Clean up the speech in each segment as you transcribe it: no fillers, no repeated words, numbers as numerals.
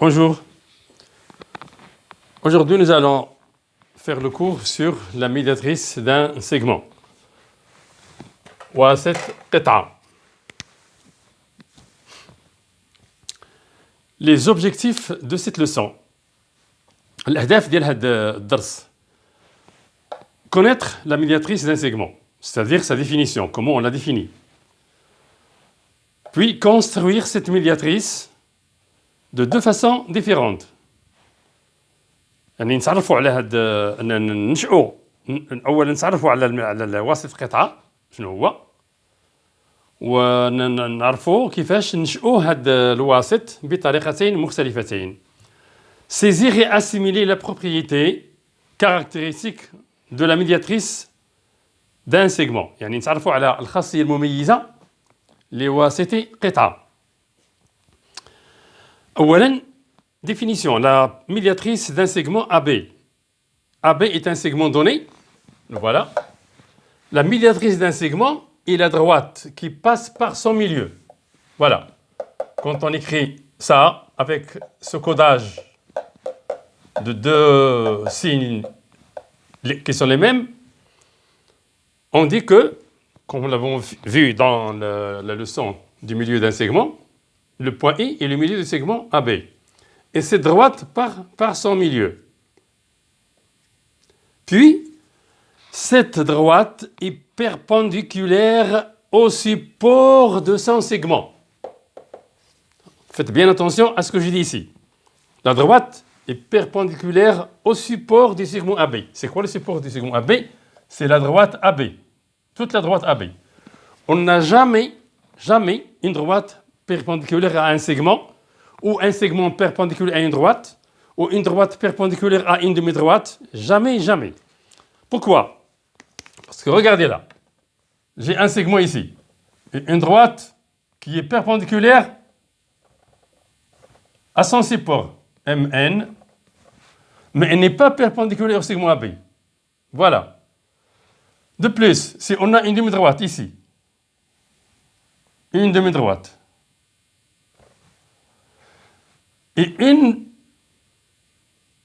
Bonjour. Aujourd'hui, nous allons faire le cours sur la médiatrice d'un segment. وست قطعة. Les objectifs de cette leçon. الأهداف ديال هذا الدرس. Connaître la médiatrice d'un segment, c'est-à-dire sa définition, comment on la définit. Puis construire cette médiatrice de deux façons différentes. يعني نتعرفوا على هذا ننشئوا اولا نتعرفوا على واسط قطعه شنو هو ونعرفوا كيفاش ننشئوا هذا الواسط بطريقتين مختلفتين. Saisir et assimiler la propriété caractéristique de la médiatrice d'un segment. يعني نتعرفوا على الخاصيه المميزه لواسط قطعه. اولا définition, la médiatrice d'un segment AB. AB est un segment donné. Voilà. La médiatrice d'un segment est la droite qui passe par son milieu. Voilà. Quand on écrit ça avec ce codage de deux signes qui sont les mêmes, on dit que, comme nous l'avons vu dans la leçon du milieu d'un segment, le point I est le milieu du segment AB. Et cette droite par son milieu. Puis, cette droite est perpendiculaire au support de son segment. Faites bien attention à ce que je dis ici. La droite est perpendiculaire au support du segment AB. C'est quoi le support du segment AB? C'est la droite AB. Toute la droite AB. On n'a jamais une droite perpendiculaire à un segment ou un segment perpendiculaire à une droite, ou une droite perpendiculaire à une demi-droite. Jamais, jamais. Pourquoi? Parce que regardez là. J'ai un segment ici. Et une droite qui est perpendiculaire à son support, MN, mais elle n'est pas perpendiculaire au segment AB. Voilà. De plus, si on a une demi-droite ici, une demi-droite, et une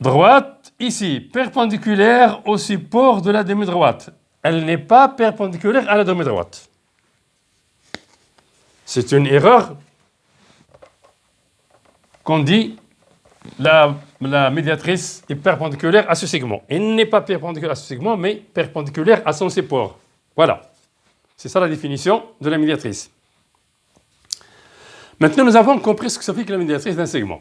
droite ici, perpendiculaire au support de la demi-droite. Elle n'est pas perpendiculaire à la demi-droite. C'est une erreur qu'on dit la médiatrice est perpendiculaire à ce segment. Elle n'est pas perpendiculaire à ce segment, mais perpendiculaire à son support. Voilà. C'est ça la définition de la médiatrice. Maintenant, nous avons compris ce que ça fait que la médiatrice d'un segment.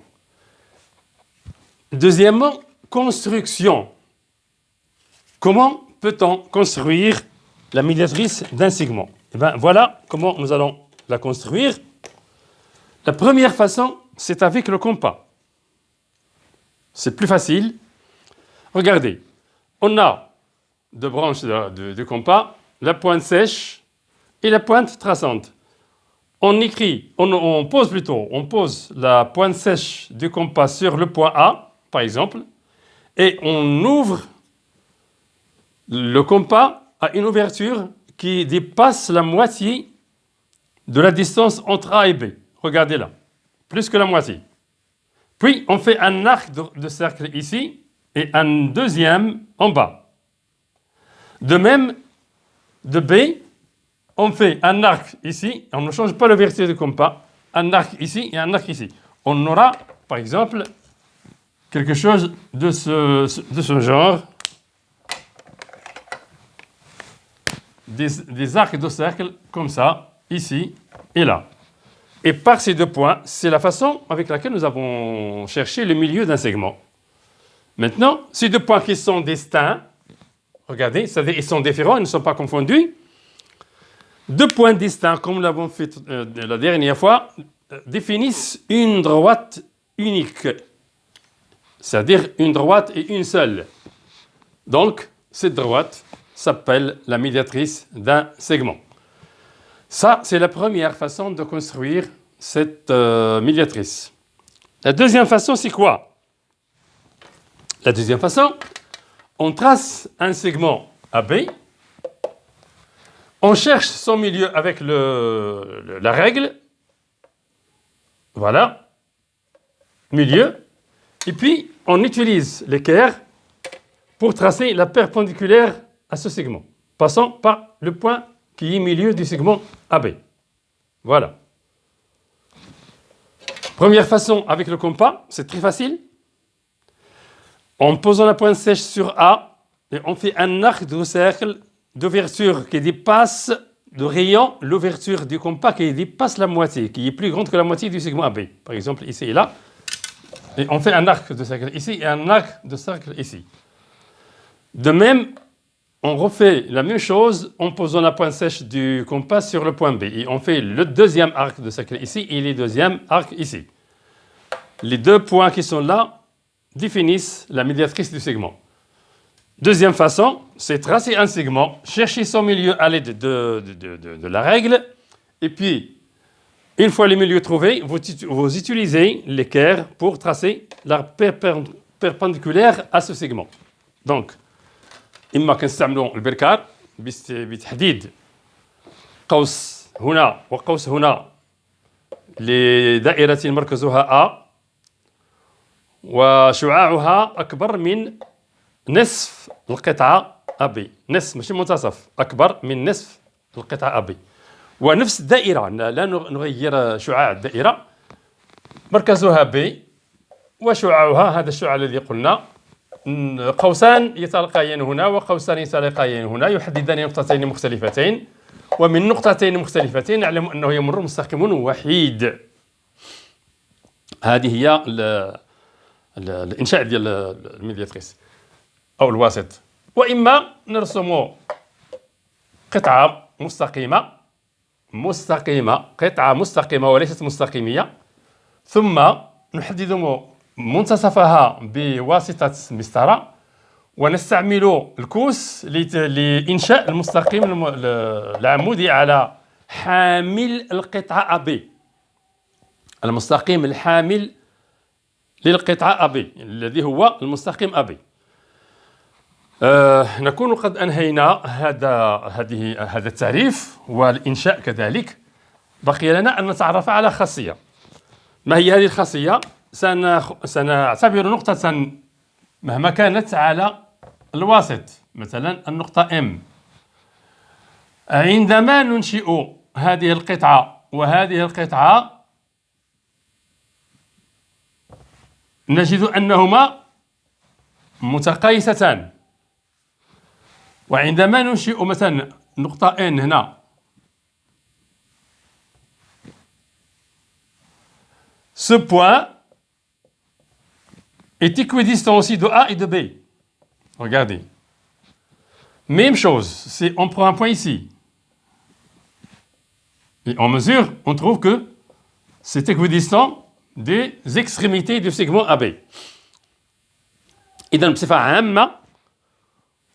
Deuxièmement, construction. Comment peut-on construire la médiatrice d'un segment? Eh bien, voilà comment nous allons la construire. La première façon, c'est avec le compas. C'est plus facile. Regardez, on a deux branches de compas, la pointe sèche et la pointe traçante. On pose la pointe sèche du compas sur le point A, par exemple, et on ouvre le compas à une ouverture qui dépasse la moitié de la distance entre A et B. Regardez là, plus que la moitié. Puis, on fait un arc de cercle ici et un deuxième en bas. De même, de B, on fait un arc ici, on ne change pas l'ouverture du compas, un arc ici et un arc ici. On aura, par exemple, quelque chose de ce genre, des arcs de cercle comme ça, ici et là. Et par ces deux points, c'est la façon avec laquelle nous avons cherché le milieu d'un segment. Maintenant, ces deux points qui sont distincts, regardez, c'est-à-dire ils sont différents, ils ne sont pas confondus. Deux points distincts, comme nous l'avons fait la dernière fois, définissent une droite unique. C'est-à-dire une droite et une seule. Donc, cette droite s'appelle la médiatrice d'un segment. Ça, c'est la première façon de construire cette médiatrice. La deuxième façon, c'est quoi? La deuxième façon, on trace un segment AB, on cherche son milieu avec la règle, voilà, milieu, Et puis, on utilise l'équerre pour tracer la perpendiculaire à ce segment, passant par le point qui est au milieu du segment AB. Voilà. Première façon avec le compas, c'est très facile. En posant la pointe sèche sur A, et on fait un arc de cercle d'ouverture qui dépasse de rayon l'ouverture du compas qui dépasse la moitié, qui est plus grande que la moitié du segment AB. Par exemple, ici et là. Et on fait un arc de cercle ici et un arc de cercle ici. De même, on refait la même chose en posant la pointe sèche du compas sur le point B. Et on fait le deuxième arc de cercle ici et le deuxième arc ici. Les deux points qui sont là définissent la médiatrice du segment. Deuxième façon, c'est tracer un segment, chercher son milieu à l'aide de la règle, et puis, une fois le milieu trouvé, vous utilisez l'équerre pour tracer la perpendiculaire à ce segment. Donc, إما كنستعملوا البركار بتحديد قوس هنا وقوس هنا لدائرة مركزها A وشعاعها أكبر من نصف القطعة AB. نصف ماشي منتصف، أكبر من نصف القطعة AB. ونفس الدائرة لا نغير شعاع الدائرة، مركزها B وشعاعها هذا الشعاع الذي قلنا قوسان يتلاقيان هنا وقوسان يتلاقيان هنا يحددان نقطتين مختلفتين، ومن نقطتين مختلفتين نعلم أنه يمر مستقيم وحيد. هذه هي الإنشاء ديال الميدياتريس أو الواسط. وإما نرسم قطعة مستقيمة قطعة مستقيمة وليست مستقيمية، ثم نحدد منتصفها بواسطة مسطرة ونستعمل الكوس لإنشاء المستقيم العمودي على حامل القطعة AB. المستقيم الحامل للقطعة AB الذي هو المستقيم AB. نكون قد أنهينا هذا التعريف والإنشاء كذلك. بقي لنا أن نتعرف على خاصية. ما هي هذه الخاصية؟ سنعتبر نقطة مهما كانت على الواسط، مثلا النقطة M. عندما ننشئ هذه القطعة وهذه القطعة نجد أنهما متقايستان، وعندما ننشئ مثلا نقطة N هنا ce point est équidistant aussi de A et de B. Regardez. Même chose, si on prend un point ici et on mesure, on trouve que c'est équidistant des extrémités du segment AB. إذا بصفة عامة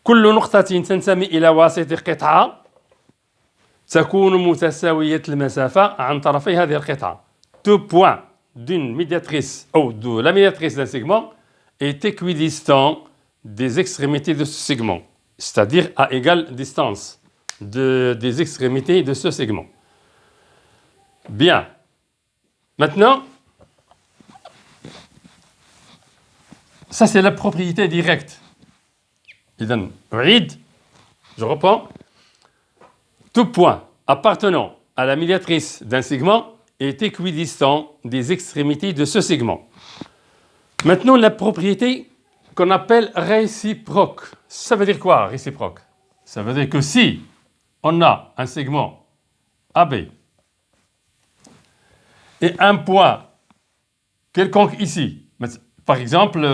كل نقطة تنتمي إلى واسط قطعة تكون متساوية المسافة عن طرفي هذه القطعة. Deux points d'une médiatrice ou de la médiatrice d'un segment est équidistant des extrémités de ce segment, c'est-à-dire à égale distance des extrémités de ce segment. Bien. Maintenant, ça c'est la propriété directe. إذن أعيد, je reprends. Tout point appartenant à la médiatrice d'un segment est équidistant des extrémités de ce segment. Maintenant, la propriété qu'on appelle réciproque. Ça veut dire quoi, réciproque? Ça veut dire que si on a un segment AB et un point quelconque ici, par exemple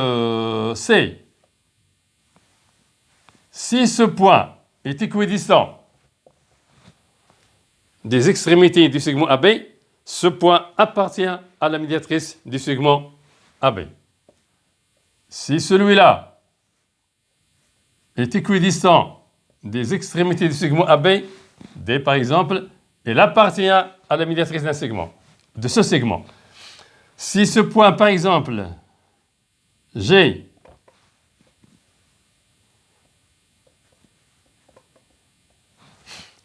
C, si ce point est équidistant des extrémités du segment AB, ce point appartient à la médiatrice du segment AB. Si celui-là est équidistant des extrémités du segment AB, D par exemple, il appartient à la médiatrice d'un segment, de ce segment. Si ce point par exemple G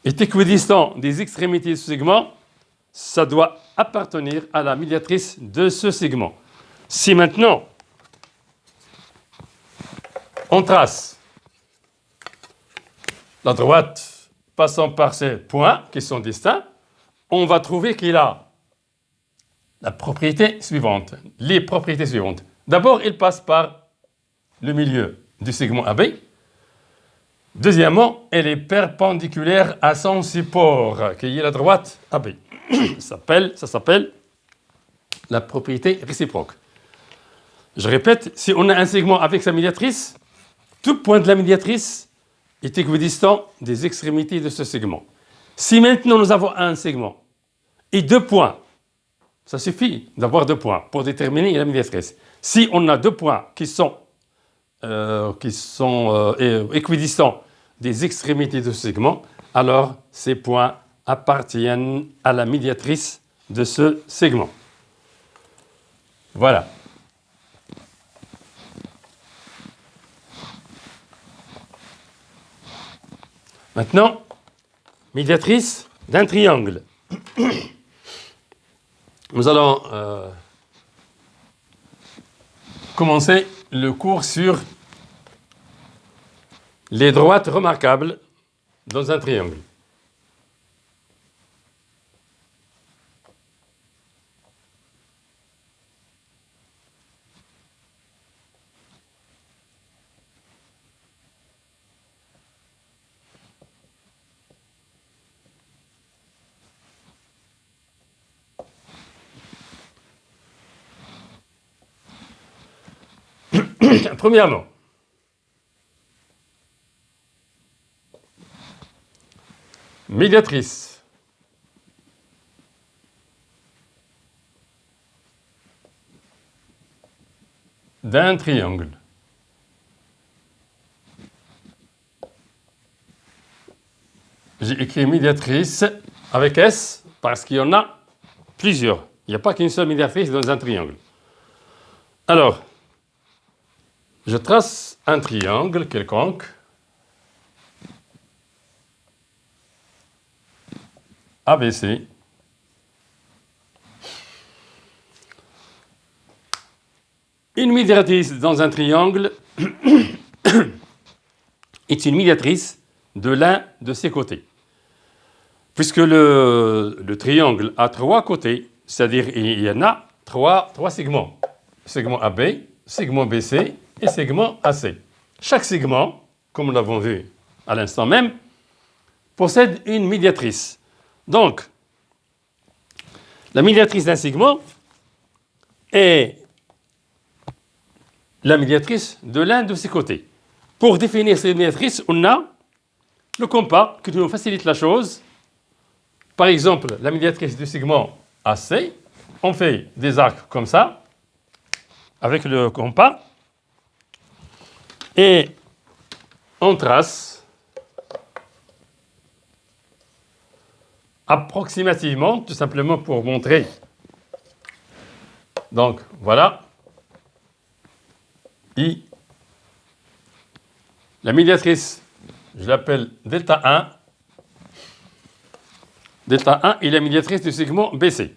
est équidistant des extrémités de ce segment, ça doit appartenir à la médiatrice de ce segment. Si maintenant On trace la droite passant par ces points qui sont distincts. On va trouver qu'il a la propriété suivante, les propriétés suivantes. D'abord, il passe par le milieu du segment AB. Deuxièmement, elle est perpendiculaire à son support, qui est la droite AB. Ça s'appelle la propriété réciproque. Je répète, si on a un segment avec sa médiatrice, tout point de la médiatrice est équidistant des extrémités de ce segment. Si maintenant nous avons un segment et 2 points, ça suffit d'avoir 2 points pour déterminer la médiatrice. Si on a 2 points qui sont équidistants des extrémités de ce segment, alors ces points appartiennent à la médiatrice de ce segment. Voilà. Maintenant, médiatrice d'un triangle. Nous allons commencer le cours sur les droites remarquables dans un triangle. Premièrement, médiatrice d'un triangle. J'ai écrit médiatrice avec S parce qu'il y en a plusieurs. Il n'y a pas qu'une seule médiatrice dans un triangle. Alors, je trace un triangle quelconque. ABC. Une médiatrice dans un triangle est une médiatrice de l'un de ses côtés. Puisque le triangle a 3 côtés, c'est-à-dire il y en a 3 segments. Segment AB, segment BC et segment AC. Chaque segment, comme nous l'avons vu à l'instant même, possède une médiatrice. Donc, la médiatrice d'un segment est la médiatrice de l'un de ses côtés. Pour définir cette médiatrice, on a le compas qui nous facilite la chose. Par exemple, la médiatrice du segment AC, on fait des arcs comme ça, avec le compas, et on trace approximativement, tout simplement pour montrer. Donc, voilà. I. La médiatrice, je l'appelle delta 1. Delta 1 est la médiatrice du segment BC.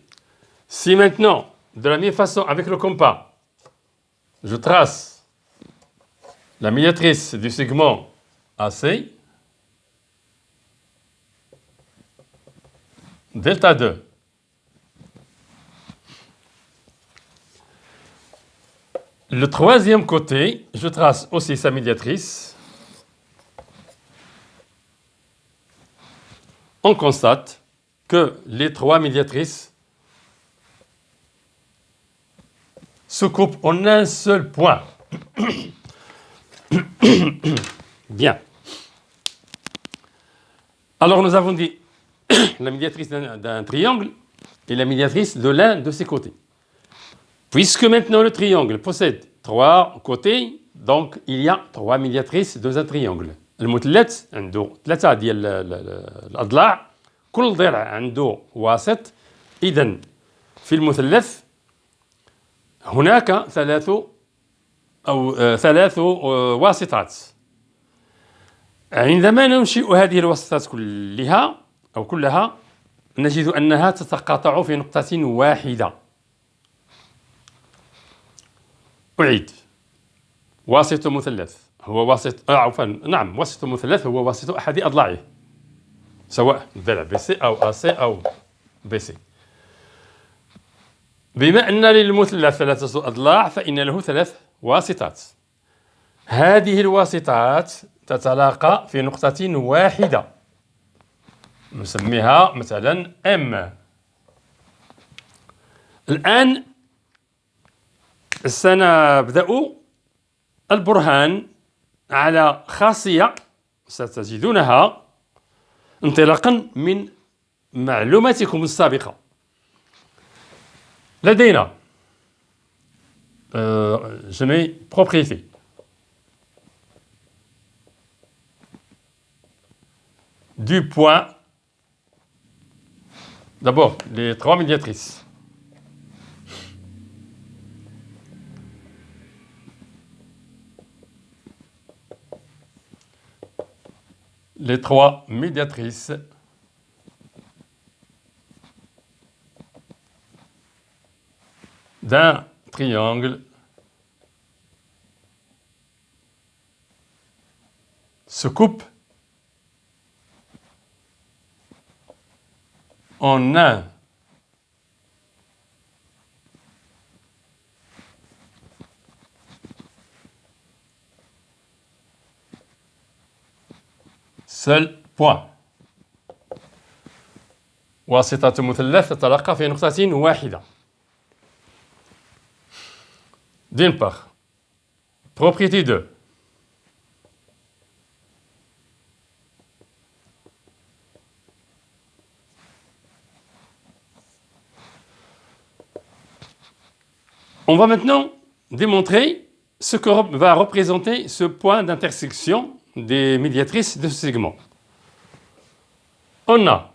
Si maintenant, de la même façon, avec le compas, je trace la médiatrice du segment AC, delta 2. Le troisième côté, je trace aussi sa médiatrice. On constate que les 3 médiatrices se coupent en un seul point. Bien. Alors nous avons dit la médiatrice d'un triangle et la médiatrice de l'un de ses côtés. Puisque maintenant le triangle possède 3 côtés, donc il y a 3 médiatrices dans un triangle. المثلث عنده 3 ديال الأضلاع، كل ضلع عنده واسط. إذن في المثلث هناك 3 واسطات. عندما ننشئ هذه الواسطات كلها نجد أنها تتقاطع في نقطة واحدة. أعيد: واسطة مثلث هو واسط عفوا نعم واسط المثلث هو واسط أحد أضلاعه سواء ضلع بي سي أو أ سي أو بي سي. بما أن للمثلث 3 أضلاع فإن له 3 واسطات. هذه الواسطات تتلاقى في نقطة واحدة نسميها مثلا M. الآن سنبدأ البرهان على خاصية ستجدونها انطلاقا من معلوماتكم السابقة. لدينا propriété. Du point, d'abord les 3 médiatrices. Les 3 médiatrices d'un triangle se coupent en un seul point. واسطة مثلث تتلقى في نقطة واحدة. D'une part, propriété 2. On va maintenant démontrer ce que va représenter ce point d'intersection des médiatrices de ce segment. On a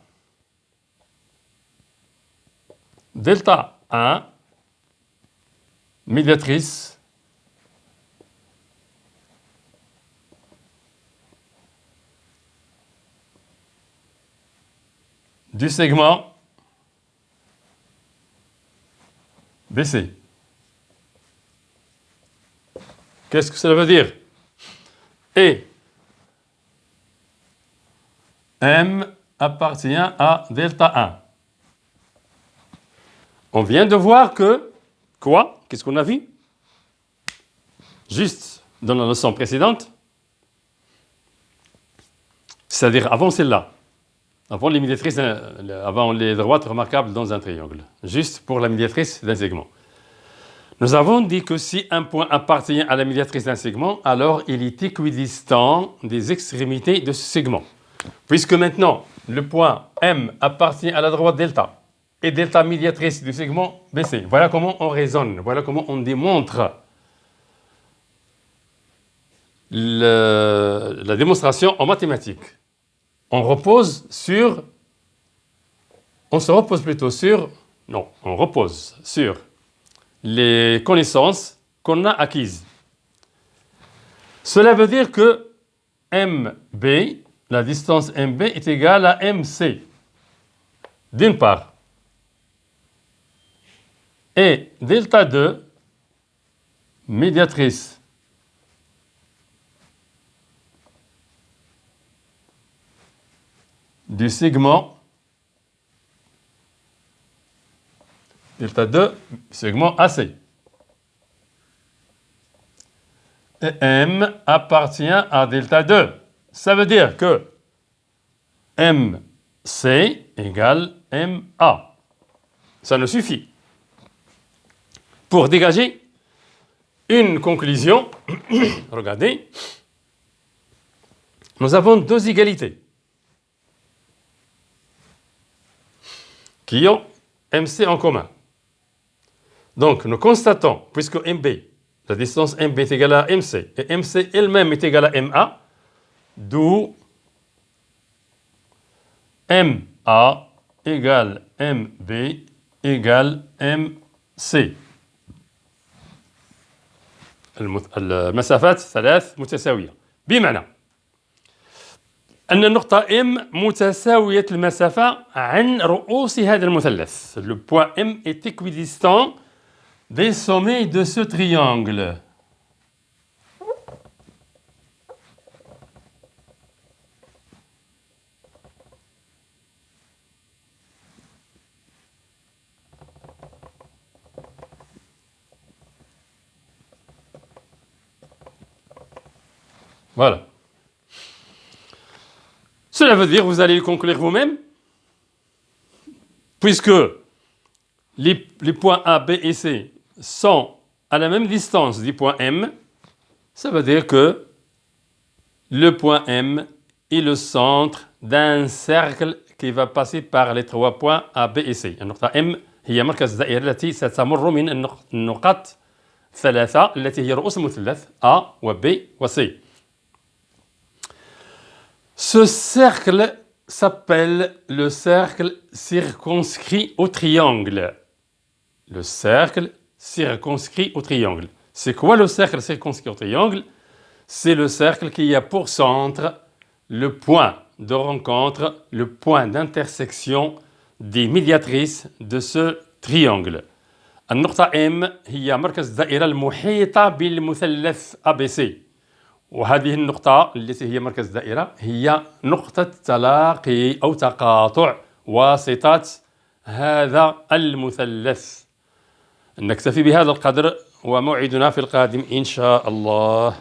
delta 1 médiatrice du segment BC. Qu'est-ce que cela veut dire? Et M appartient à delta 1. On vient de voir que, quoi? Qu'est-ce qu'on a vu? Juste dans la leçon précédente, c'est-à-dire avant celle-là, avant les médiatrices, avant les droites remarquables dans un triangle, juste pour la médiatrice d'un segment. Nous avons dit que si un point appartient à la médiatrice d'un segment, alors il est équidistant des extrémités de ce segment. Puisque maintenant, le point M appartient à la droite delta et delta médiatrice du segment BC. Voilà comment on raisonne, voilà comment on démontre la démonstration en mathématiques. On se repose sur les connaissances qu'on a acquises. Cela veut dire que MB, la distance MB est égale à MC, d'une part, et delta 2, médiatrice du segment delta 2, segment AC. Et M appartient à delta 2. Ça veut dire que MC égale MA. Ça nous suffit pour dégager une conclusion. Regardez, nous avons 2 égalités qui ont MC en commun. Donc, nous constatons, puisque MB, la distance MB est égale à MC, et MC elle-même est égale à MA, d'où MA égale MB égale MC. المسافات 3 متساوية، بمعنى أن النقطة M متساوية المسافة عن رؤوس هذا المثلث. Le point M est équidistant des sommets de ce triangle. Voilà. Cela veut dire que vous allez le conclure vous-même, puisque les points A, B et C sont à la même distance du point M, ça veut dire que le point M est le centre d'un cercle qui va passer par les 3 points A, B et C. النقطة M هي مركز الدائرة التي ستمر من النقاط 3 التي هي رؤوس المثلث A و B و C. Ce cercle s'appelle le cercle circonscrit au triangle. Le cercle circonscrit au triangle. C'est quoi le cercle circonscrit au triangle? C'est le cercle qui a pour centre le point de rencontre, le point d'intersection des médiatrices de ce triangle. النقطة M هي مركز الدائرة المحيطة بالمثلث ABC. وهذه النقطة التي هي مركز الدائرة هي نقطة تلاقي أو تقاطع واسطات هذا المثلث. نكتفي بهذا القدر وموعدنا في القادم إن شاء الله.